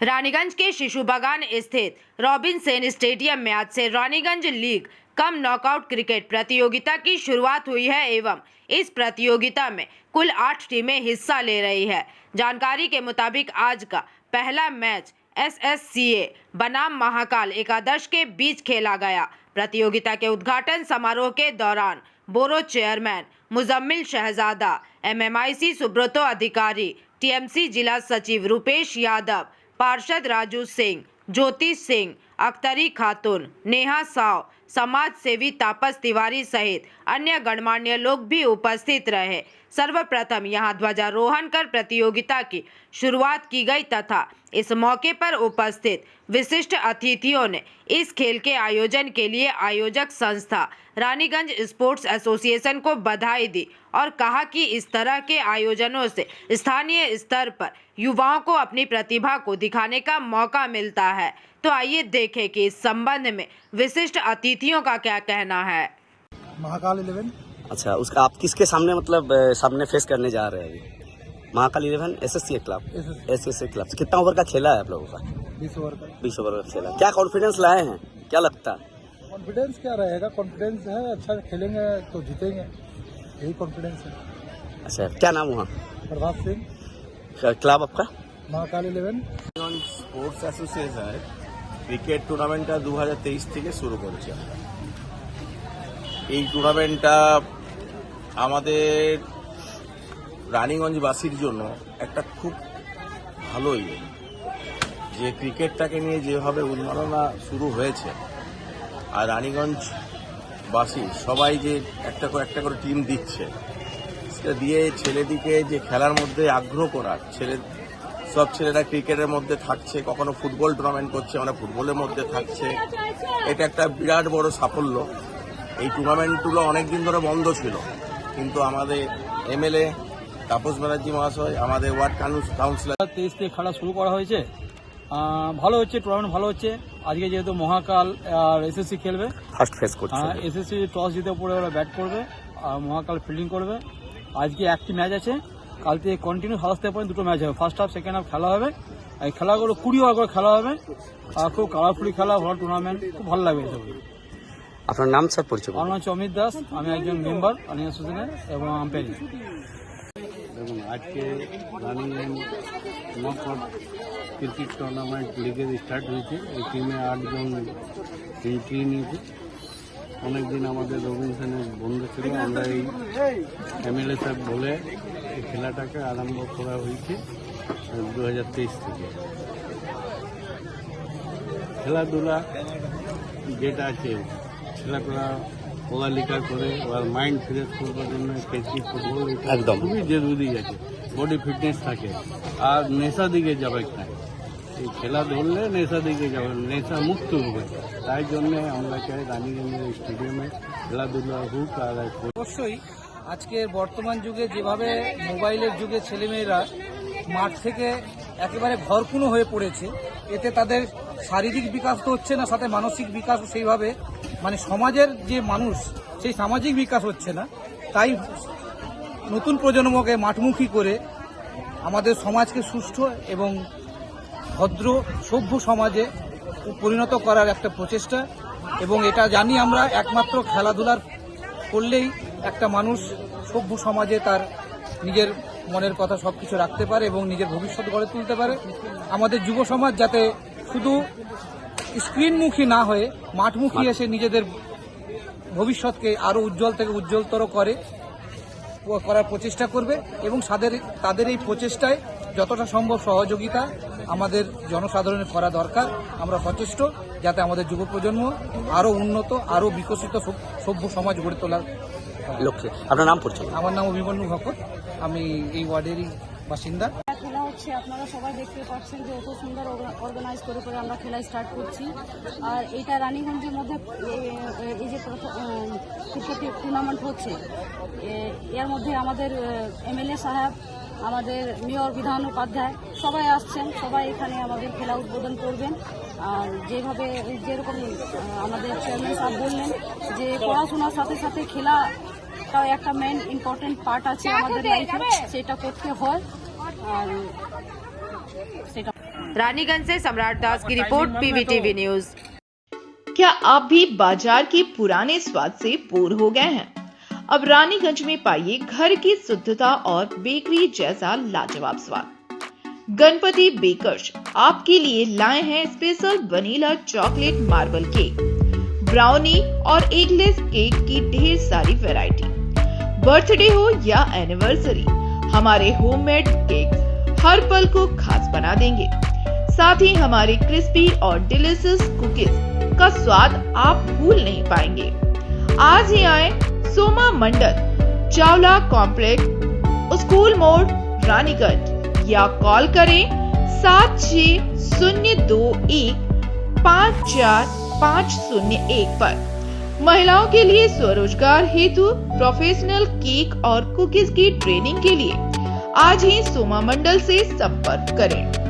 रानीगंज के शिशु बागान स्थित रॉबिनसन स्टेडियम में आज से Raniganj league cum knockout cricket प्रतियोगिता की शुरुआत हुई है एवं इस प्रतियोगिता में कुल 8 टीमें हिस्सा ले रही है। जानकारी के मुताबिक आज का पहला मैच SSCA बनाम महाकाल एकादश के बीच खेला गया। प्रतियोगिता के उद्घाटन समारोह के दौरान बोरो चेयरमैन मुजम्मिल शहजादा, MMIC सुब्रतो अधिकारी, TMC जिला सचिव रूपेश यादव, पार्षद राजू सिंह, ज्योति सिंह, अख्तरी खातून, नेहा साव, समाज सेवी तापस तिवारी सहित अन्य गणमान्य लोग भी उपस्थित रहे। सर्वप्रथम यहां ध्वजारोहण कर प्रतियोगिता की शुरुआत की गई तथा इस मौके पर उपस्थित विशिष्ट अतिथियों ने इस खेल के आयोजन के लिए आयोजक संस्था रानीगंज स्पोर्ट्स एसोसिएशन को बधाई दी और कहा कि इस तरह के आयोजनों से स्थानीय स्तर पर युवाओं को अपनी प्रतिभा को दिखाने का मौका मिलता है। तो आइए देखें कि इस संबंध में विशिष्ट अतिथियों का क्या कहना है। महाकाल 11। अच्छा, उसका आप किसके सामने सामने फेस करने जा रहे हैं अभी? Mahakal 11 SSCA club. कितना ओवर का खेला है आप लोगों का? 20 ओवर का। 20 ओवर का खेला। क्या कॉन्फिडेंस लाए हैं, क्या लगता है? कॉन्फिडेंस क्या रहेगा, कॉन्फिडेंस है अच्छा खेलेंगे तो जीतेंगे, यही कॉन्फिडेंस है। अच्छा, क्या नाम हुआ? प्रभात सिंह। क्लब आपका? महाकाल 11। স্পোর্টস অ্যাসোসিয়েশন ক্রিকেট টুর্নামেন্টটা 2023 থেকে শুরু করেছে। এই টুর্নামেন্টটা আমাদের রানীগঞ্জবাসীর জন্য একটা খুব ভালো ইয়ে, যে ক্রিকেটটাকে নিয়ে যেভাবে উন্মাদনা শুরু হয়েছে আর রানীগঞ্জবাসী সবাই যে একটা করে টিম দিচ্ছে, সেটা দিয়ে ছেলেদিকে যে খেলার মধ্যে আগ্রহ করার, সব ছেলেরা ক্রিকেটের মধ্যে থাকছে, কখনো ফুটবল টুর্নামেন্ট করছে, আমরা ফুটবলের মধ্যে থাকছে, এটা একটা বিরাট বড় সাফল্য। এই টুর্নামেন্টগুলো অনেকদিন ধরে বন্ধ ছিল, কিন্তু আমাদের MLA তাপস ব্যানার্জি মহাশয়, আমাদের ওয়ার্ড কাউন্সিলর 23 থেকে খেলা শুরু করা হয়েছে। ভালো হচ্ছে, টুর্নামেন্ট ভালো হচ্ছে। আজকে যেহেতু মহাকাল আর SSC খেলবে, ফার্স্ট ফেস করছে। SSC টস জিতে পড়ে ওরা ব্যাট করবে আর মহাকাল ফিল্ডিং করবে। আজকে একটি ম্যাচ আছে, কাল থেকে কন্টিনিউ 7 পর্যন্ত 2টো ম্যাচ হবে। ফার্স্ট হাফ সেকেন্ড হাফ খেলা হবে। এই খেলাগুলো 20 ওভার করে খেলা হবে। খুব কালারফুলি খেলা, ভালো টুর্নামেন্ট, খুব ভালো লাগবে এসব। আপনার নাম স্যার পরিচয়? আমার নাম হচ্ছে অমিত দাস, আমি একজন মেম্বার রানিং অ্যাসোসিয়েশনের এবং আম্পায়ারিং। দেখুন, আজকে রানিগঞ্জ নকআউট ক্রিকেট টুর্নামেন্ট লিগের স্টার্ট হয়েছে। এই টিমে 8 জন এন্ট্রি নিয়েছে। অনেকদিন আমাদের রবিনসনের বন্ধু ছিল, আমরা এই MLA সাহেব বলে এই খেলাটাকে আরম্ভ করা হয়েছে 2023 থেকে। খেলাধুলা যেটা আছে, ছেলেপেলা পড়ালেখা করে ওর মাইন্ড ফ্রেশ করবার জন্য ক্রিকেট ফুটবল একদম খুবই জরুরি আছে। বডি ফিটনেস থাকে আর নেশা দিকে যাবে না। এই খেলা ধরলে নেশা দিকে যাবে, নেশা মুক্ত হবে। তাই জন্যে আমরা চাই রানীগঞ্জের স্টেডিয়ামে খেলাধুলা হোক। আর অবশ্যই আজকের বর্তমান যুগে যেভাবে মোবাইলের যুগে ছেলেমেয়েরা মাঠ থেকে একেবারে ঘরকুনো হয়ে পড়েছে, এতে তাদের শারীরিক বিকাশ তো হচ্ছে না, সাথে মানসিক বিকাশ সেইভাবে, মানে সমাজের যে মানুষ সেই সামাজিক বিকাশ হচ্ছে না। তাই নতুন প্রজন্মকে মাঠমুখী করে আমাদের সমাজকে সুস্থ এবং ভদ্র সভ্য সমাজে পরিণত করার একটা প্রচেষ্টা। এবং এটা জানি আমরা, একমাত্র খেলাধুলার করলেই একটা মানুষ সভ্য সমাজে তার নিজের মনের কথা সবকিছু রাখতে পারে এবং নিজের ভবিষ্যৎ গড়ে তুলতে পারে। আমাদের যুব সমাজ যাতে শুধু স্ক্রিনমুখী না হয়ে মাঠমুখী এসে নিজেদের ভবিষ্যৎকে আরো উজ্জ্বল থেকে উজ্জ্বলতর করার প্রচেষ্টা করবে এবং তাদের এই প্রচেষ্টায় যতটা সম্ভব সহযোগিতা আমাদের জনসাধারণের করা দরকার। আমরা সচেষ্ট যাতে আমাদের যুব প্রজন্ম আরো উন্নত, আরো বিকশিত সভ্য সমাজ গড়ে তোলার লক্ষ্যে। আপনার নাম পরিচয়? আমার নাম অভিমন্যু ভকত, আমি এই ওয়ার্ডেরই বাসিন্দা। খেলা হচ্ছে, আপনারা সবাই দেখতে পাচ্ছেন যে অত সুন্দর অর্গানাইজ করে আমরা খেলা স্টার্ট করছি। আর এইটা রানীগঞ্জের মধ্যে এই যে ক্রিকেট টুর্নামেন্ট হচ্ছে, এর মধ্যে আমাদের MLA সাহেব, আমাদের মেয়র বিধান উপাধ্যায় সবাই আসছেন, সবাই এখানে আমাদের খেলা উদ্বোধন করবেন। আর যেরকম আমাদের চেয়ারম্যান সাহেব বললেন যে পড়াশোনার সাথে সাথে খেলাটাও একটা মেন ইম্পর্টেন্ট পার্ট আছে আমাদের লাইফে, সেটা করতে হয়। আর সেটা रानीगंज से सम्राट दास की रिपोर्ट, PVTV न्यूज। क्या आप भी बाजार के पुराने स्वाद से बोर हो गए हैं? अब रानीगंज में पाइए घर की शुद्धता और बेकरी जैसा लाजवाब स्वाद। गणपति बेकर्स आपके लिए लाए हैं special vanilla chocolate marble cake, brownie और एगलेस केक की ढेर सारी वैरायटी। बर्थडे हो या एनिवर्सरी, हमारे होममेड केक हर पल को खास बना देंगे। साथ ही हमारे क्रिस्पी और डिलीशियस कुकीज का स्वाद आप भूल नहीं पाएंगे। आज ही आए सोमा मंडल, चावला कॉम्प्लेक्स, स्कूल मोड़, रानीगंज या कॉल करें 7602154501 पर। महिलाओं के लिए स्वरोजगार हेतु प्रोफेशनल केक और कुकीज की ट्रेनिंग के लिए आज ही सोमा मंडल से संपर्क करें।